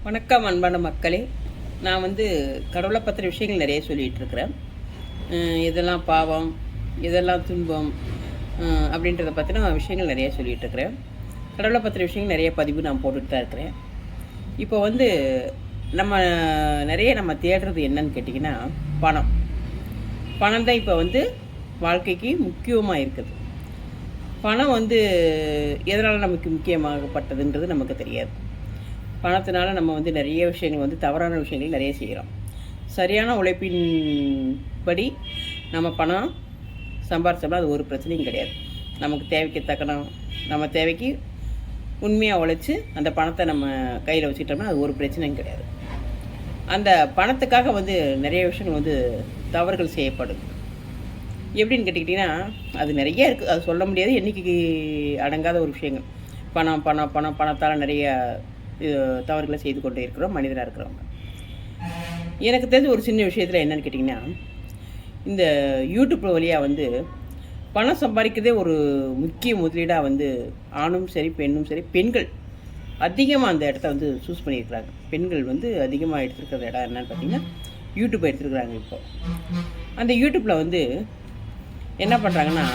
வணக்கம் அன்பான மக்களே. நான் கடவுளை பற்றின விஷயங்கள் நிறைய சொல்லிகிட்டு இருக்கிறேன். இதெல்லாம் பாவம், இதெல்லாம் துன்பம் அப்படின்றத பற்றின விஷயங்கள் நிறைய சொல்லிகிட்டு இருக்கிறேன். கடவுளை பற்றின விஷயங்கள் நிறைய பதிவு நான் போட்டுட்டு தான் இருக்கிறேன். இப்போ நம்ம நம்ம தேடுறது என்னன்னு கேட்டிங்கன்னா பணம். பணம் தான் இப்போ வாழ்க்கைக்கு முக்கியமாக இருக்குது. பணம் எதனால் நமக்கு முக்கியமாகப்பட்டதுன்றது நமக்கு தெரியாது. பணத்தினால நம்ம நிறைய விஷயங்கள் தவறான விஷயங்கள் நிறைய செய்கிறோம். சரியான உழைப்பின் படி நம்ம பணம் சம்பாரிச்சோம்னா அது ஒரு பிரச்சனையும் கிடையாது. நமக்கு தேவைக்கு தக்கணும், நம்ம தேவைக்கு உண்மையாக உழைச்சி அந்த பணத்தை நம்ம கையில் வச்சுக்கிட்டோம்னா அது ஒரு பிரச்சனையும் கிடையாது. அந்த பணத்துக்காக நிறைய விஷயங்கள் தவறுகள் செய்யப்படுது. எப்படின்னு கேட்டிக்கிட்டிங்கன்னா அது நிறைய இருக்குது, அது சொல்ல முடியாது, எண்ணிக்கைக்கு அடங்காத ஒரு விஷயங்கள். பணம் பணம் பணம் பணத்தால் நிறைய தவறுகளை செய்து கொண்டே இருக்கிறோம் மனிதராக இருக்கிறவங்க. எனக்கு தெரிஞ்ச ஒரு சின்ன விஷயத்தில் என்னென்னு கேட்டிங்கன்னா, இந்த யூடியூப் வழியாக பணம் சம்பாதிக்கிறதே ஒரு முக்கிய முதலீடாக ஆணும் சரி பெண்ணும் சரி, பெண்கள் அதிகமாக அந்த இடத்த சூஸ் பண்ணியிருக்கிறாங்க. பெண்கள் அதிகமாக எடுத்துருக்கிற இடம் என்னென்னு பார்த்திங்கன்னா யூடியூப் எடுத்துருக்குறாங்க. இப்போ அந்த யூடியூப்பில் என்ன பண்ணுறாங்கன்னா